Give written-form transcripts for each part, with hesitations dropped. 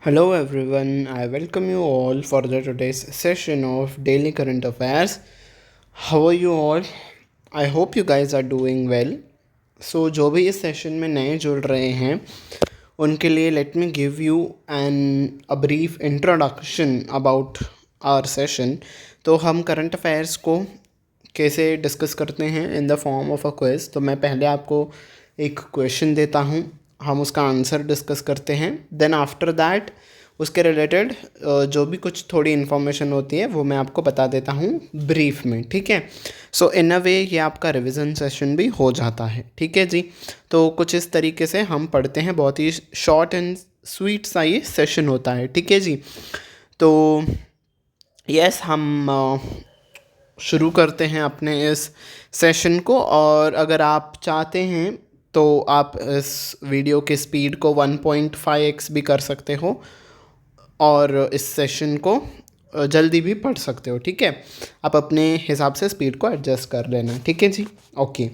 Hello everyone, I welcome you all for the today's session of Daily Current Affairs. How are you all? I hope you guys are doing well. So जो भी इस session में नए जुड़ रहे हैं उनके लिए let me give you an a brief introduction about our session. तो हम करंट अफेयर्स को कैसे डिस्कस करते हैं in the form of a quiz. तो मैं पहले आपको एक क्वेश्चन देता हूँ, हम उसका आंसर डिस्कस करते हैं. देन आफ्टर दैट उसके रिलेटेड जो भी कुछ थोड़ी इन्फॉर्मेशन होती है वो मैं आपको बता देता हूँ ब्रीफ में. ठीक है. सो इन अ वे ये आपका रिवीजन सेशन भी हो जाता है. ठीक है जी. तो कुछ इस तरीके से हम पढ़ते हैं, बहुत ही शॉर्ट एंड स्वीट सा ये सेशन होता है. ठीक है जी. तो यस हम शुरू करते हैं अपने इस सेशन को. और अगर आप चाहते हैं तो आप इस वीडियो के स्पीड को 1.5x भी कर सकते हो और इस सेशन को जल्दी भी पढ़ सकते हो. ठीक है. आप अपने हिसाब से स्पीड को एडजस्ट कर लेना. ठीक है जी. Okay.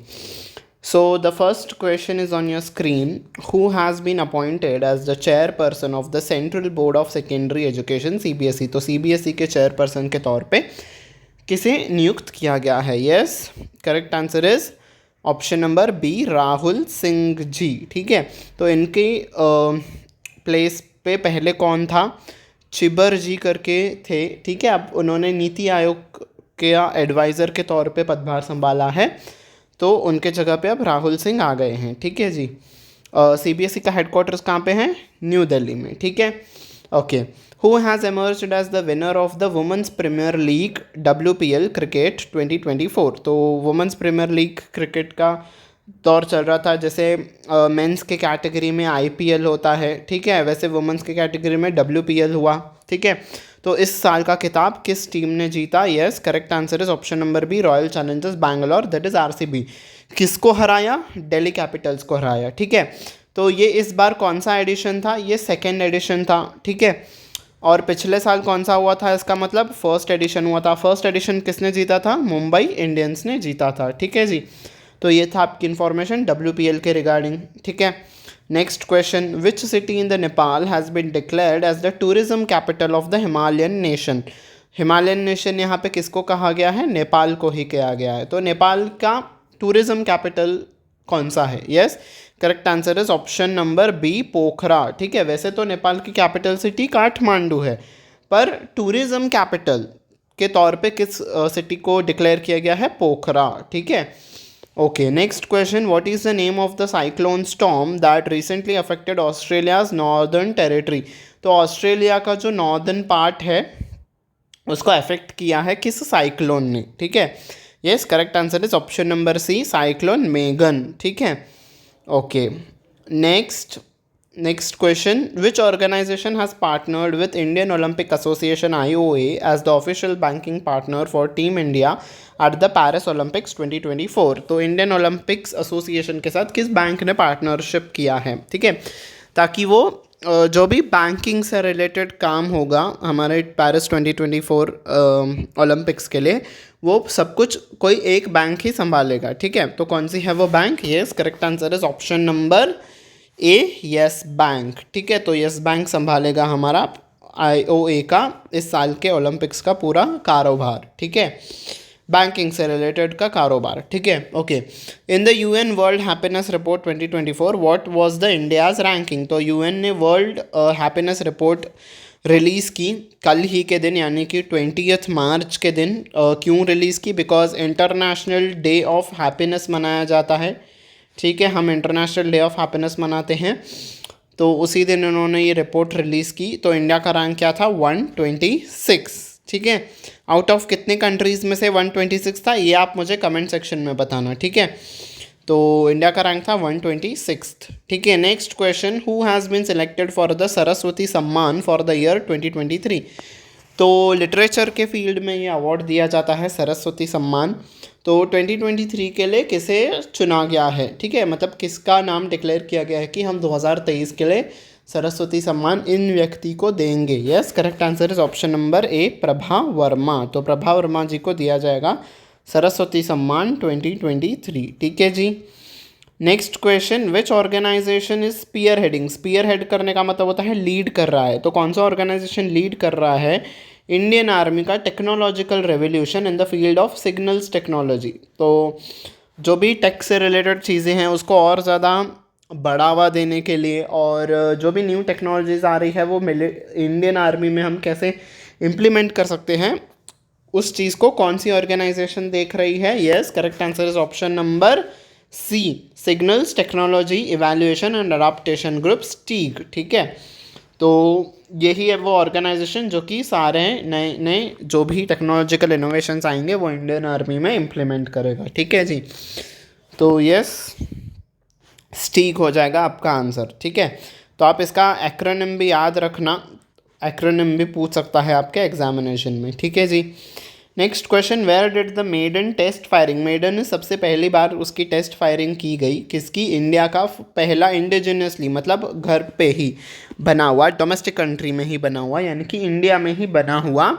So the first question is on your screen. Who has been appointed as the chairperson of the Central Board of Secondary Education CBSE? तो CBSE के chairperson के तौर पे किसे नियुक्त किया गया है? Yes, correct answer is option number B, Rahul Singh ji. ठीक है. तो इनके प्लेस पे पहले कौन था? चिबर जी करके थे. ठीक है. अब उन्होंने नीति आयोग के एडवाइज़र के तौर पे पदभार संभाला है, तो उनके जगह पे अब राहुल सिंह आ गए हैं. ठीक है जी. CBSE का हेडक्वार्टर्स कहाँ पे है? न्यू दिल्ली में. ठीक है. Okay. Who has emerged as the winner of the Women's Premier League WPL Cricket 2024? तो वुमेंस प्रीमियर लीग क्रिकेट का दौर चल रहा था. जैसे मेंस के कैटेगरी में IPL होता है, ठीक है, वैसे वुमेंस के कैटेगरी में WPL हुआ. ठीक है. तो इस साल का खिताब किस टीम ने जीता? Yes, correct answer is option number B, royal challengers Bangalore, that is RCB. किसको हराया? दिल्ली कैपिटल्स को हराया. ठीक है. तो ये इस बार कौन सा एडिशन था? ये सेकेंड एडिशन था. ठीक है. और पिछले साल कौन सा हुआ था? इसका मतलब फर्स्ट एडिशन हुआ था. फर्स्ट एडिशन किसने जीता था? मुंबई इंडियंस ने जीता था. ठीक है जी. तो ये था आपकी इन्फॉर्मेशन WPL के रिगार्डिंग. ठीक है. Next question. Which city in the Nepal has been declared as the tourism capital of the Himalayan nation? Himalayan nation यहाँ पे किसको कहा गया है? नेपाल को ही किया गया है. तो नेपाल का टूरिज्म कैपिटल कौन सा है? Yes, correct answer is option number B, Pokhara. ठीक है. वैसे तो नेपाल की कैपिटल सिटी काठमांडू है, पर टूरिज्म कैपिटल के तौर पे किस सिटी को डिक्लेयर किया गया है? पोखरा. ठीक है. Okay. Next question. What is the name of the cyclone storm that recently affected Australia's northern territory? तो ऑस्ट्रेलिया का जो नॉर्दर्न पार्ट है उसको अफेक्ट किया है किस साइक्लोन ने? ठीक है. Yes, correct answer is option number C, cyclone Megan. ठीक है. Okay. Next question. Which organisation has partnered with Indian Olympic Association IOA as the official banking partner for team India at the Paris Olympics 2024? तो Indian Olympics association के साथ किस bank ने partnership किया है? ठीक है. ताकि वो जो भी बैंकिंग से रिलेटेड काम होगा हमारे पेरिस 2024 ओलंपिक्स के लिए, वो सब कुछ कोई एक बैंक ही संभालेगा. ठीक है. तो कौन सी है वो bank? Yes, correct answer is option number A, yes bank. ठीक है. तो यस बैंक संभालेगा हमारा IOA का इस साल के ओलंपिक्स का पूरा कारोबार. ठीक है. बैंकिंग से रिलेटेड का कारोबार. ठीक है. Okay. In the UN world happiness report 2024 what was the India's ranking? तो UN ने वर्ल्ड हैप्पीनेस रिपोर्ट रिलीज़ की कल ही के दिन, यानी कि 20 मार्च के दिन. क्यों रिलीज़ की? Because international day of happiness मनाया जाता है. ठीक है. हम इंटरनेशनल डे ऑफ हैप्पीनेस मनाते हैं, तो उसी दिन उन्होंने ये रिपोर्ट रिलीज़ की. तो इंडिया का रैंक क्या था? 126. ठीक है. आउट ऑफ कितने कंट्रीज़ में से 126 था, ये आप मुझे कमेंट सेक्शन में बताना. ठीक है. तो इंडिया का रैंक था 126. ठीक है. Next question. Who has been selected for the Saraswati Samman for the year 2023? तो लिटरेचर के फील्ड में ये अवार्ड दिया जाता है, सरस्वती सम्मान. तो 2023 के लिए किसे चुना गया है? ठीक है. मतलब किसका नाम डिक्लेयर किया गया है कि हम 2023 के लिए सरस्वती सम्मान इन व्यक्ति को देंगे? Yes, correct answer is option number A, Prabha Verma. तो प्रभा वर्मा जी को दिया जाएगा सरस्वती सम्मान 2023. ठीक है जी. Next question, which organisation is spearheading? Spearhead करने का मतलब होता है लीड कर रहा है, तो कौन सा ऑर्गेनाइजेशन लीड कर रहा है इंडियन आर्मी का technological revolution in the field of signals technology? तो जो भी टेक से रिलेटेड चीज़ें हैं उसको और ज़्यादा बढ़ावा देने के लिए और जो भी न्यू टेक्नोलॉजीज आ रही है वो इंडियन आर्मी में हम कैसे इम्प्लीमेंट कर सकते हैं, उस चीज़ को कौन सी ऑर्गेनाइजेशन देख रही है? Yes, correct answer is option number C, signals technology evaluation and adaptation group, STEAG. ठीक है, तो यही है वो ऑर्गेनाइजेशन जो कि सारे नए नए जो भी टेक्नोलॉजिकल इनोवेशंस आएंगे वो इंडियन आर्मी में इम्प्लीमेंट करेगा। ठीक है जी, तो यस, स्टीक हो जाएगा आपका आंसर। ठीक है, तो आप इसका एक्रोनिम भी याद रखना, एक्रोनिम भी पूछ सकता है आपके एग्जामिनेशन में। ठीक है जी, next question, where did the maiden test firing? Maiden ने सबसे पहली बार उसकी टेस्ट फायरिंग की गई, किसकी? इंडिया का पहला इंडिजिनियसली, मतलब घर पे ही बना हुआ, डोमेस्टिक कंट्री में ही बना हुआ, यानी कि इंडिया में ही बना हुआ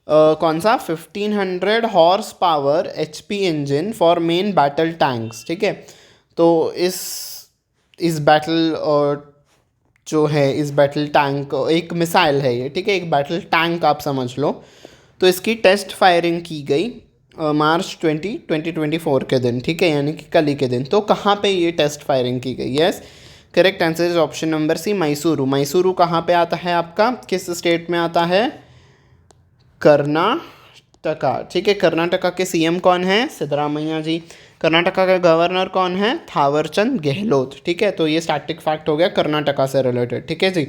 कौन सा? 1500 horse power HP engine for main battle tanks. ठीक है, तो इस बैटल जो है, इस बैटल टैंक एक मिसाइल है ये। ठीक है, एक बैटल टैंक आप समझ लो। तो इसकी टेस्ट फायरिंग की गई मार्च 2024 के दिन। ठीक है, यानी कि कल ही के दिन। तो कहाँ पे ये टेस्ट फायरिंग की गई? Yes, correct answer is option number C, Mysuru. Mysuru कहाँ पे आता है आपका, किस स्टेट में आता है? कर्नाटका। ठीक है, कर्नाटका के CM कौन है? सिद्धरामैया जी। कर्नाटका का गवर्नर कौन है? थावरचंद गहलोत। ठीक है, तो ये स्टैटिक फैक्ट हो गया कर्नाटका से रिलेटेड। ठीक है जी,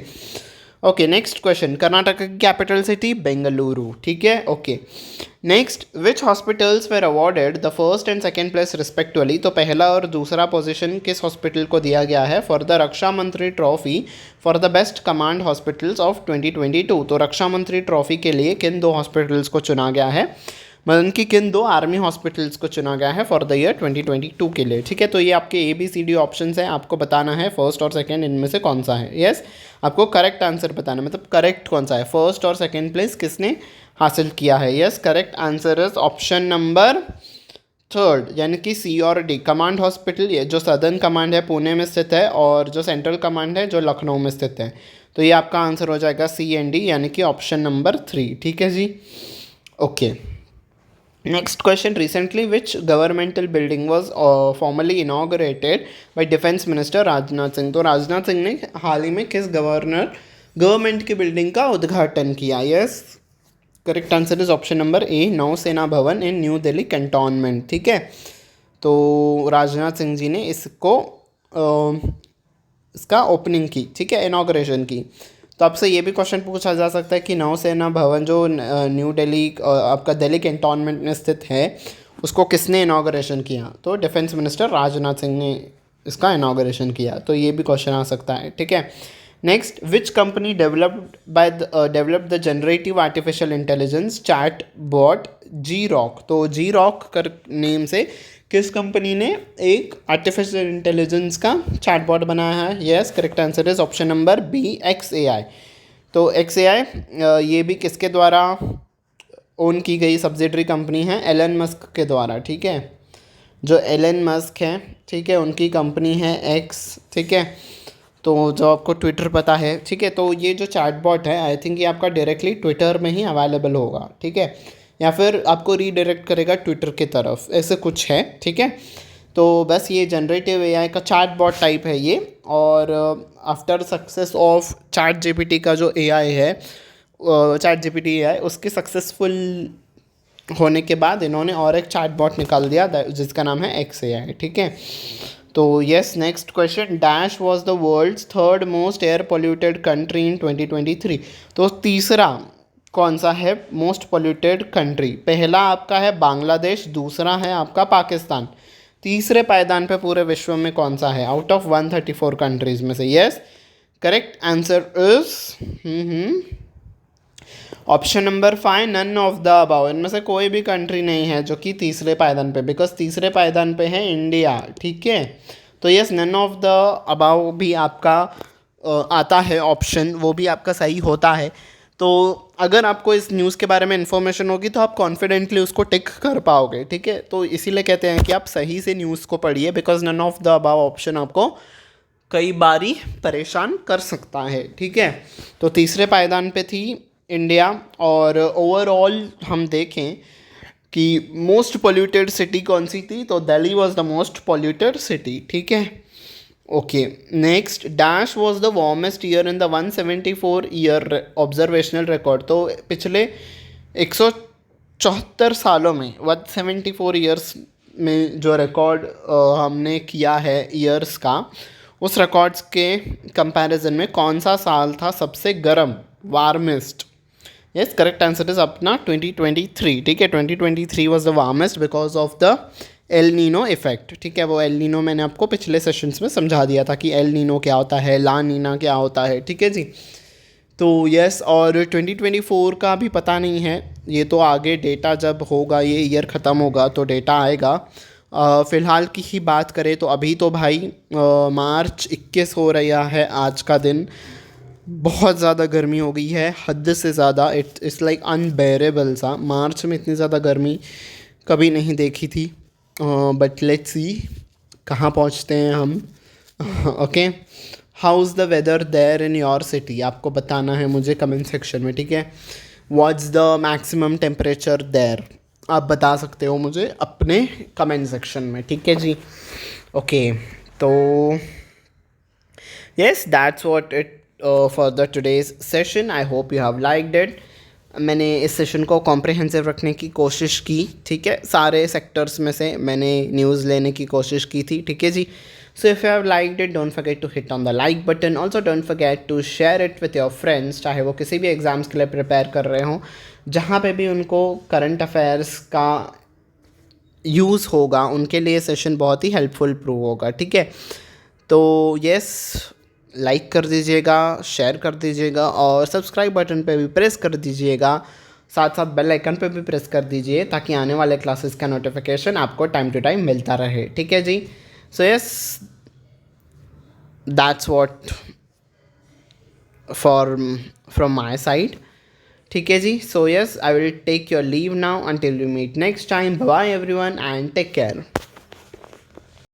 ओके। नेक्स्ट क्वेश्चन, कर्नाटका की कैपिटल सिटी बेंगलुरु। ठीक है, okay. Next, which hospitals were awarded the first and second place respectively? तो पहला और दूसरा पोजीशन किस हॉस्पिटल को दिया गया है फॉर द रक्षा मंत्री trophy for the best command hospitals of 2022? तो रक्षा मंत्री ट्रॉफी के लिए किन दो हॉस्पिटल्स को चुना गया है, मतलब उनकी किन दो आर्मी हॉस्पिटल्स को चुना गया है फॉर द ईयर 2022 के लिए? ठीक है, तो ये आपके ABCD ऑप्शंस हैं, आपको बताना है फर्स्ट और सेकंड इनमें से कौन सा है। यस, आपको करेक्ट आंसर बताना, मतलब करेक्ट कौन सा है, फर्स्ट और सेकंड प्लेस किसने हासिल किया है। Yes, correct answer is option number third, यानी कि C और D। कमांड हॉस्पिटल ये जो सदर्न कमांड है पुणे में स्थित है, और जो सेंट्रल कमांड है जो लखनऊ में स्थित है। तो ये आपका आंसर हो जाएगा C and D, यानी कि ऑप्शन नंबर 3। ठीक है जी, okay. Next question, recently which governmental building was formally inaugurated by defence minister Rajnath Singh? तो राजनाथ सिंह ने हाल ही में किस गवर्नमेंट की बिल्डिंग का उद्घाटन किया? Yes, correct answer is option number A, नौसेना भवन इन न्यू दिल्ली कैंटोनमेंट। ठीक है, तो राजनाथ सिंह जी ने इसका ओपनिंग की। ठीक है, इनाग्रेशन की। तो आपसे ये भी क्वेश्चन पूछा जा सकता है कि नौसेना भवन जो न्यू दिल्ली आपका दिल्ली कैंटोनमेंट में स्थित है उसको किसने इनाग्रेशन किया? तो डिफेंस मिनिस्टर राजनाथ सिंह ने इसका इनाग्रेशन किया। तो ये भी क्वेश्चन आ सकता है। ठीक है, next, which company developed the generative artificial intelligence chat bot Grok? तो Grok कर नेम से किस कंपनी ने एक आर्टिफिशियल इंटेलिजेंस का चैटबॉट बनाया है? Yes, correct answer is option number B, XAI। तो XAI ये भी किसके द्वारा ओन की गई सब्सिडरी कंपनी है? एलन मस्क के द्वारा। ठीक है, जो एलन मस्क है, ठीक है, उनकी कंपनी है X। ठीक है, तो जो आपको ट्विटर पता है। ठीक है, तो ये जो चैटबॉट है आई थिंक ये आपका डायरेक्टली ट्विटर में ही अवेलेबल होगा। ठीक है, या फिर आपको रीडायरेक्ट करेगा ट्विटर की तरफ, ऐसे कुछ है। ठीक है, तो बस ये जनरेटिव AI का चैटबॉट टाइप है ये। और आफ्टर सक्सेस ऑफ ChatGPT का जो AI है, ChatGPT AI, उसके सक्सेसफुल होने के बाद इन्होंने और एक चैटबॉट निकाल दिया जिसका नाम है XAI। ठीक है, तो yes, next question, dash was the world's third most air polluted country in 2023? तो तीसरा कौन सा है मोस्ट पोल्यूटेड कंट्री? पहला आपका है बांग्लादेश, दूसरा है आपका पाकिस्तान, तीसरे पायदान पे पूरे विश्व में कौन सा है आउट ऑफ 134 कंट्रीज में से? Yes, correct answer is option number 5, none of the above. इनमें से कोई भी कंट्री नहीं है जो कि तीसरे पायदान पे, बिकॉज तीसरे पायदान पे है इंडिया। ठीक है, तो yes, none of the above भी आपका आता है ऑप्शन, वो भी आपका सही होता है। तो अगर आपको इस न्यूज़ के बारे में इन्फॉर्मेशन होगी तो आप कॉन्फिडेंटली उसको टिक कर पाओगे, ठीक है। तो इसीलिए कहते हैं कि आप सही से न्यूज़ को पढ़िए, because none of the above option आपको कई बारी परेशान कर सकता है, ठीक है। तो तीसरे पायदान पे थी इंडिया, और ओवरऑल हम देखें कि मोस्ट पोल्यूटेड सिटी कौन सी थी, तो Delhi was the most polluted city, ठीक है। Okay, next, dash was the warmest year in the 174 year observational record. तो पिछले 174 सालों में 174 ईयर्स में जो रिकॉर्ड हमने किया है ईयर्स का, उस रिकॉर्ड्स के कंपैरिजन में कौन सा साल था सबसे गर्म, warmest. Yes, correct answer is अपना 2023, ठीक है। 2023 was the warmest because of the El Nino effect, ठीक है। वो एल नीनो मैंने आपको पिछले सेशंस में समझा दिया था कि एल नीनो क्या होता है, ला नीना क्या होता है, ठीक है जी। तो यस, और 2024 का भी पता नहीं है, ये तो आगे डेटा जब होगा, ये ईयर ख़त्म होगा तो डेटा आएगा। फ़िलहाल की ही बात करें तो अभी तो भाई मार्च 21 हो रहा है आज का दिन। बहुत ज़्यादा गर्मी हो गई है, हद से ज़्यादा। इट्स लाइक अनबेरेबल सा। मार्च में इतनी ज़्यादा गर्मी कभी नहीं देखी थी। बट लेट्स सी कहाँ पहुँचते हैं हम। Okay, how is the weather there in your city, आपको बताना है मुझे कमेंट सेक्शन में, ठीक है। What's the maximum temperature there, आप बता सकते हो मुझे अपने कमेंट सेक्शन में, ठीक है जी। ओके, तो yes, that's what it for the today's session. I hope you have liked it. मैंने इस सेशन को कॉम्प्रिहेंसिव रखने की कोशिश की, ठीक है। सारे सेक्टर्स में से मैंने न्यूज़ लेने की कोशिश की थी, ठीक है जी। So if you have liked it, don't forget to hit on the like button. Also don't forget to share it with your friends, चाहे वो किसी भी एग्ज़ाम्स के लिए प्रिपेयर कर रहे हों, जहाँ पे भी उनको करंट अफेयर्स का यूज़ होगा, उनके लिए सेशन बहुत ही हेल्पफुल प्रूव होगा, ठीक है। तो यस, लाइक कर दीजिएगा, शेयर कर दीजिएगा, और सब्सक्राइब बटन पे भी प्रेस कर दीजिएगा। साथ साथ बेल आइकन पे भी प्रेस कर दीजिए ताकि आने वाले क्लासेस का नोटिफिकेशन आपको टाइम टू टाइम मिलता रहे, ठीक है जी। So yes, that's what for from my side, ठीक है जी। So yes, I will take your leave now until we meet next time. Bye everyone and take care.